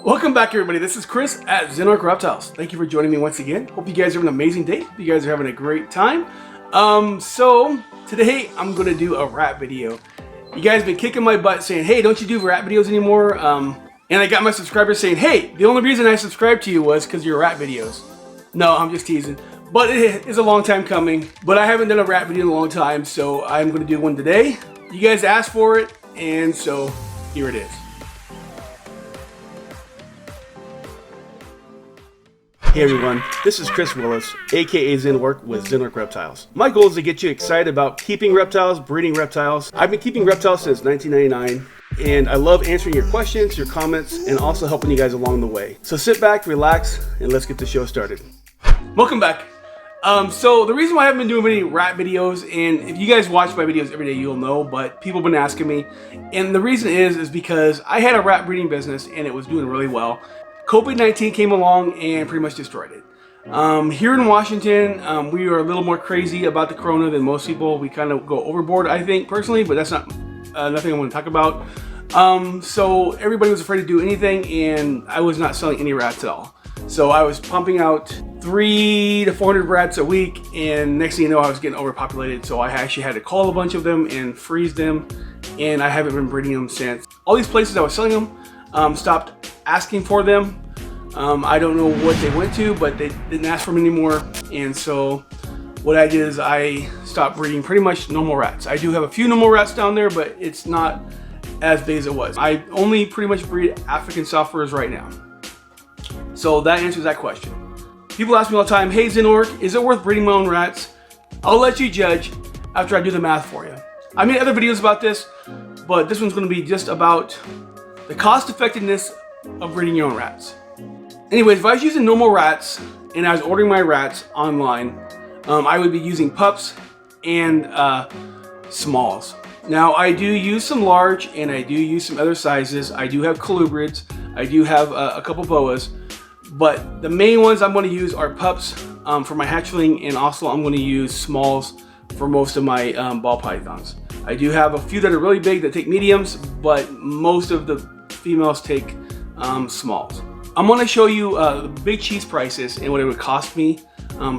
Welcome back, everybody. This is Chris at Reptiles. Thank you for joining me once again. Hope you guys are having an amazing day. Hope you guys are having a great time. So today I'm gonna do a rat video. You guys been kicking my butt saying, hey, don't you do rat videos anymore? And I got my subscribers saying, hey, the only reason I subscribed to you was because of your rat videos. No, I'm just teasing. But it is a long time coming. But I haven't done a rat video in a long time, so I'm gonna do one today. You guys asked for it, and so here it is. Hey everyone, this is Chris Willis, aka Zenwork with Zenwork Reptiles. My goal is to get you excited about keeping reptiles, breeding reptiles. I've been keeping reptiles since 1999, and I love answering your questions, your comments, and also helping you guys along the way. So sit back, relax, and let's get the show started. Welcome back. So the reason why I haven't been doing many rat videos, and if you guys watch my videos every day, you'll know, but people have been asking me, and the reason is because I had a rat breeding business and it was doing really well. COVID-19 came along and pretty much destroyed it. Here in Washington, we are a little more crazy about the corona than most people. We kind of go overboard, I think, personally, but that's not nothing I want to talk about. So everybody was afraid to do anything, and I was not selling any rats at all. So I was pumping out 300 to 400 rats a week, and next thing you know, I was getting overpopulated. So I actually had to call a bunch of them and freeze them, and I haven't been breeding them since. All these places I was selling them stopped asking for them. I don't know what they went to, but they didn't ask for them anymore. And so what I did is I stopped breeding pretty much normal rats. I do have a few normal rats down there, but it's not as big as it was. I only pretty much breed African soft furs right now. So that answers that question. People ask me all the time, hey Zenwork, is it worth breeding my own rats? I'll let you judge after I do the math for you. I made other videos about this, but this one's gonna be just about the cost effectiveness of breeding your own rats. Anyways, if I was using normal rats and I was ordering my rats online, I would be using pups and smalls. Now I do use some large and I do use some other sizes. I do have colubrids, I do have a couple boas, but the main ones I'm going to use are pups for my hatchling, and also I'm going to use smalls for most of my ball pythons. I do have a few that are really big that take mediums, but most of the females take smalls. I'm going to show you the big cheese prices and what it would cost me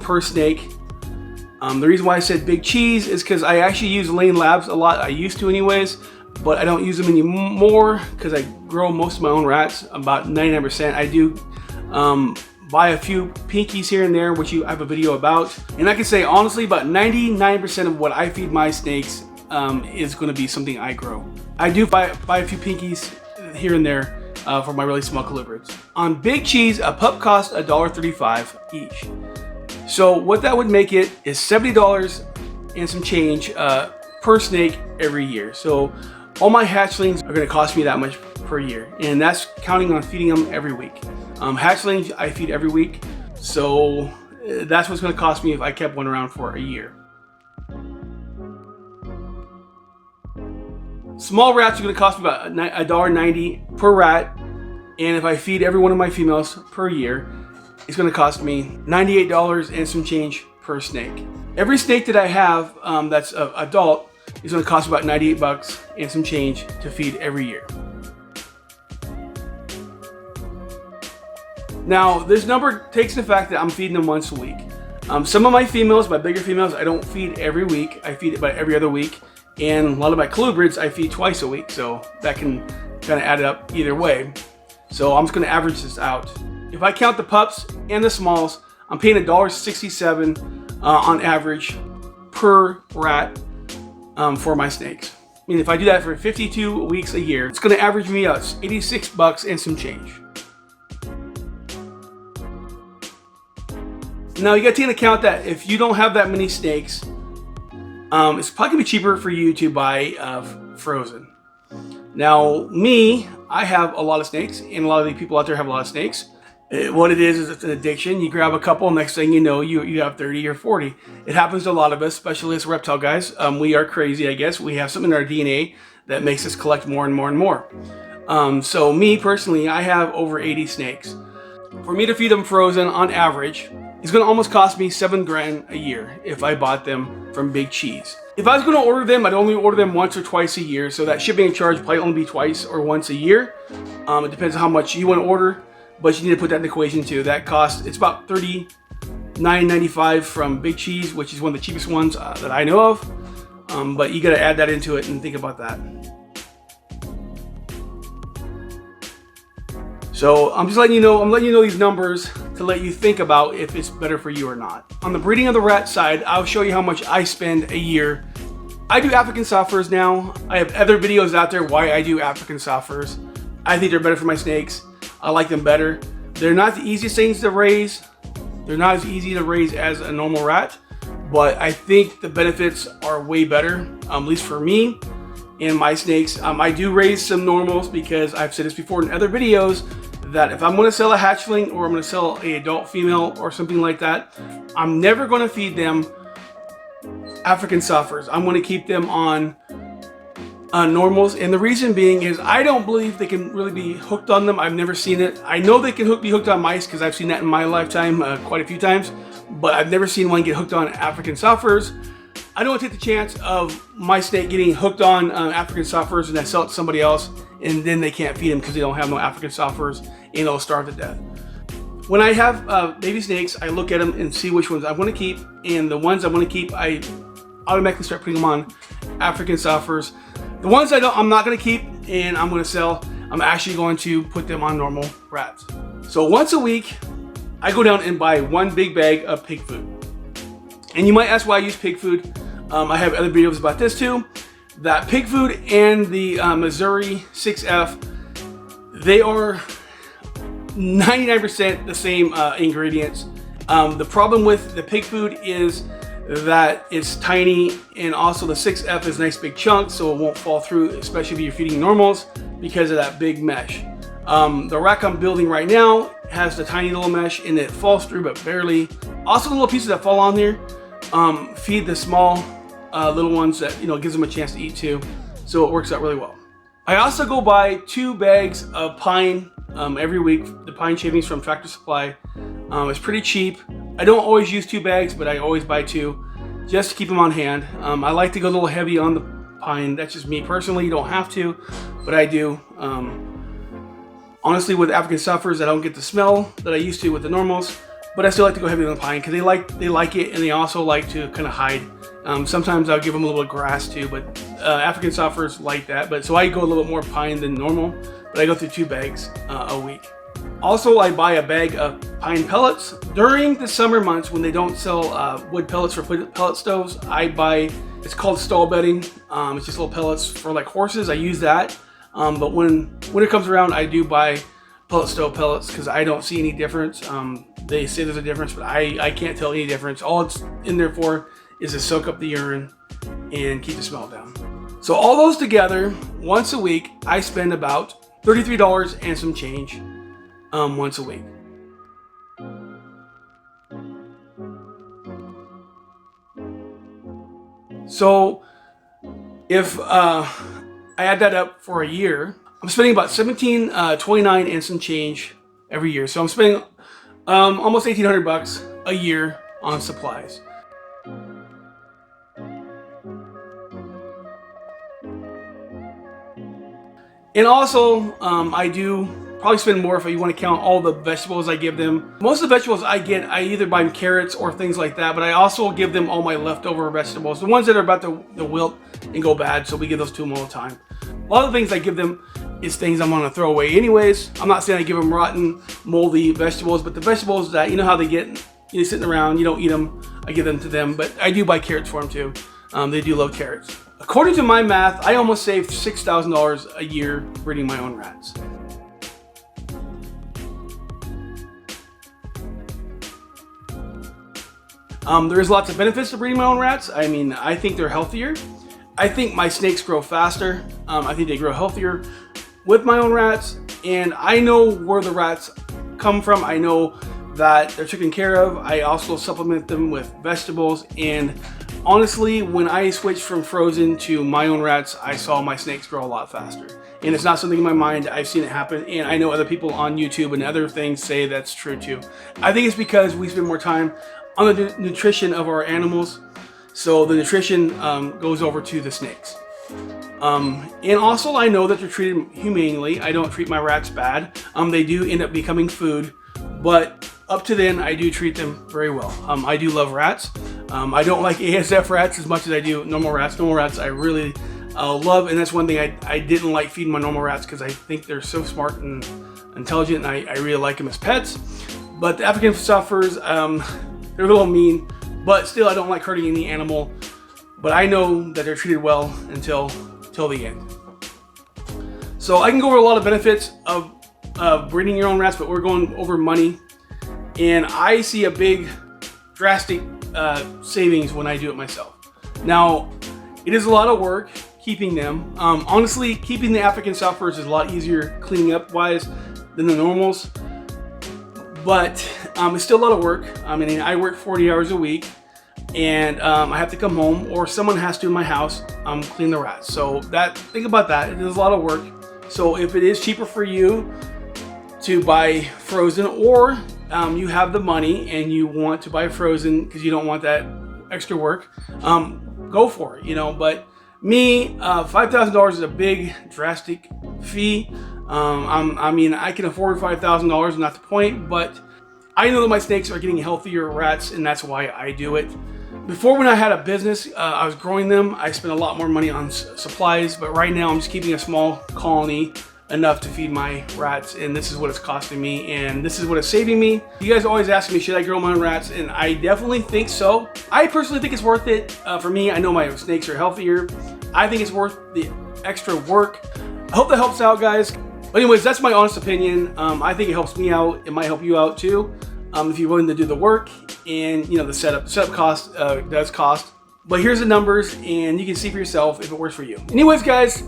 per snake. The reason why I said big cheese is because I actually use Lane Labs a lot. I used to anyways, but I don't use them anymore because I grow most of my own rats, about 99%. I do buy a few pinkies here and there, which I have a video about. And I can say honestly, about 99% of what I feed my snakes is going to be something I grow. I do buy a few pinkies here and there for my really small colubrids. On big cheese, a pup costs $1.35 each. So what that would make it is $70 and some change per snake every year. So all my hatchlings are going to cost me that much per year, and that's counting on feeding them every week. Hatchlings I feed every week, so that's what's going to cost me if I kept one around for a year. Small rats are going to cost me about $1.90 per rat, and if I feed every one of my females per year, it's going to cost me $98 and some change per snake. Every snake that I have that's an adult is going to cost about 98 bucks and some change to feed every year. Now, this number takes the fact that I'm feeding them once a week. Some of my females, my bigger females, I don't feed every week. I feed about every other week. And a lot of my colubrids I feed twice a week, so that can kind of add it up either way. So I'm just going to average this out. If I count the pups and the smalls, I'm paying $1.67 on average per rat for my snakes. I mean, if I do that for 52 weeks a year, it's going to average me out 86 bucks and some change. Now you got to take into account that if you don't have that many snakes, it's probably gonna be cheaper for you to buy frozen. Now me, I have a lot of snakes, and a lot of the people out there have a lot of snakes. What it is it's an addiction. You grab a couple, next thing you know, you have 30 or 40. It happens to a lot of us, especially as reptile guys. We are crazy, I guess. We have something in our DNA that makes us collect more and more and more. So me personally, I have over 80 snakes. For me to feed them frozen on average, it's going to almost cost me $7 grand a year if I bought them from Big Cheese. If I was going to order them, I'd only order them once or twice a year. So that shipping charge probably only be twice or once a year. It depends on how much you want to order, but you need to put that in the equation too. That cost, it's about $39.95 from Big Cheese, which is one of the cheapest ones that I know of. But you got to add that into it and think about that. So I'm just letting you know, these numbers to let you think about if it's better for you or not. On the breeding of the rat side, I'll show you how much I spend a year. I do African soft furs now. I have other videos out there why I do African soft furs. I think they're better for my snakes. I like them better. They're not the easiest things to raise. They're not as easy to raise as a normal rat, but I think the benefits are way better, at least for me and my snakes. I do raise some normals because I've said this before in other videos, that if I'm going to sell a hatchling or I'm going to sell an adult female or something like that, I'm never going to feed them African soft furs. I'm going to keep them on normals, and the reason being is I don't believe they can really be hooked on them. I've never seen it. I know they can be hooked on mice because I've seen that in my lifetime quite a few times, but I've never seen one get hooked on African soft furs. I don't want to take the chance of my snake getting hooked on African soft furs and I sell it to somebody else and then they can't feed them because they don't have no African soft furs and they'll starve to death. When I have baby snakes, I look at them and see which ones I want to keep, and the ones I want to keep, I automatically start putting them on African soft furs. The ones I'm not going to keep and I'm going to sell, I'm actually going to put them on normal rats. So once a week, I go down and buy one big bag of pig food. And you might ask why I use pig food. I have other videos about this too. That pig food and the Missouri 6F, they are 99% the same ingredients. The problem with the pig food is that it's tiny, and also the 6F is nice big chunks, so it won't fall through, especially if you're feeding normals, because of that big mesh. The rack I'm building right now has the tiny little mesh and it falls through but barely. Also the little pieces that fall on there feed the small little ones that, gives them a chance to eat too, so it works out really well. I also go buy 2 bags of pine every week, the pine shavings from Tractor Supply. It's pretty cheap. I don't always use 2 bags, but I always buy 2 just to keep them on hand. I like to go a little heavy on the pine. That's just me personally. You don't have to, but I do. Honestly, with African soft furs, I don't get the smell that I used to with the normals, but I still like to go heavy on the pine because they like it, and they also like to kind of hide. Sometimes I'll give them a little bit of grass too, but African soft furs like that. But so I go a little bit more pine than normal, but I go through 2 bags a week. Also, I buy a bag of pine pellets. During the summer months when they don't sell wood pellets for pellet stoves, I buy, it's called stall bedding. It's just little pellets for like horses. I use that. But when winter comes around, I do buy pellet stove pellets because I don't see any difference. They say there's a difference, but I can't tell any difference. All it's in there for is to soak up the urine and keep the smell down. So all those together, once a week, I spend about $33 and some change once a week. So if I add that up for a year, I'm spending about $17.29 and some change every year. So I'm spending almost $1,800 a year on supplies. And also, I do probably spend more if you want to count all the vegetables I give them. Most of the vegetables I get, I either buy them carrots or things like that, but I also give them all my leftover vegetables, the ones that are about to wilt and go bad, so we give those to them all the time. A lot of the things I give them is things I'm going to throw away anyways. I'm not saying I give them rotten, moldy vegetables, but the vegetables that, you know how they get, sitting around, you don't eat them, I give them to them, but I do buy carrots for them too. They do love carrots. According to my math, I almost saved $6,000 a year breeding my own rats. There's lots of benefits to breeding my own rats. I mean, I think they're healthier. I think my snakes grow faster. I think they grow healthier with my own rats. And I know where the rats come from. I know that they're taken care of. I also supplement them with vegetables. And honestly, when I switched from frozen to my own rats, I saw my snakes grow a lot faster. And it's not something in my mind. I've seen it happen. And I know other people on YouTube and other things say that's true too. I think it's because we spend more time on the nutrition of our animals. so the nutrition goes over to the snakes. And also I know that they're treated humanely. I don't treat my rats bad. They do end up becoming food, but up to then I do treat them very well. I do love rats. I don't like ASF rats as much as I do normal rats. Normal rats I really love, and that's one thing I didn't like feeding my normal rats because I think they're so smart and intelligent, and I really like them as pets. But the African sufferers, they're a little mean, but still I don't like hurting any animal. But I know that they're treated well until the end. So I can go over a lot of benefits of breeding your own rats, but we're going over money. And I see a big, drastic savings when I do it myself. Now, it is a lot of work keeping them. Honestly, keeping the African sufferers is a lot easier cleaning up wise than the normals. But it's still a lot of work. I mean, I work 40 hours a week, and I have to come home, or someone has to in my house clean the rats. So think about that. It is a lot of work. So if it is cheaper for you to buy frozen, or you have the money and you want to buy frozen because you don't want that extra work, go for it, you know. But me, $5,000 is a big, drastic fee. I mean, I can afford $5,000, not the point, but I know that my snakes are getting healthier rats, and that's why I do it. Before, when I had a business, I was growing them, I spent a lot more money on supplies, but right now I'm just keeping a small colony, enough to feed my rats, and this is what it's costing me, and this is what it's saving me. You guys always ask me, should I grow my own rats? And I definitely think so. I personally think it's worth it. For me, I know my snakes are healthier. I think it's worth the extra work. I hope that helps out, guys. But anyways, that's my honest opinion. I think it helps me out. It might help you out too, if you're willing to do the work. And you know, the setup cost does cost. But here's the numbers, and you can see for yourself if it works for you. Anyways, guys,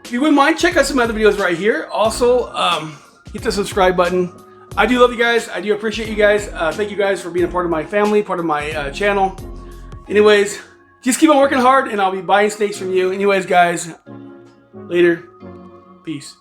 if you wouldn't mind, check out some other videos right here. Also, hit the subscribe button. I do love you guys. I do appreciate you guys. Thank you guys for being a part of my family, part of my channel. Anyways, just keep on working hard, and I'll be buying snakes from you. Anyways, guys, later. Peace.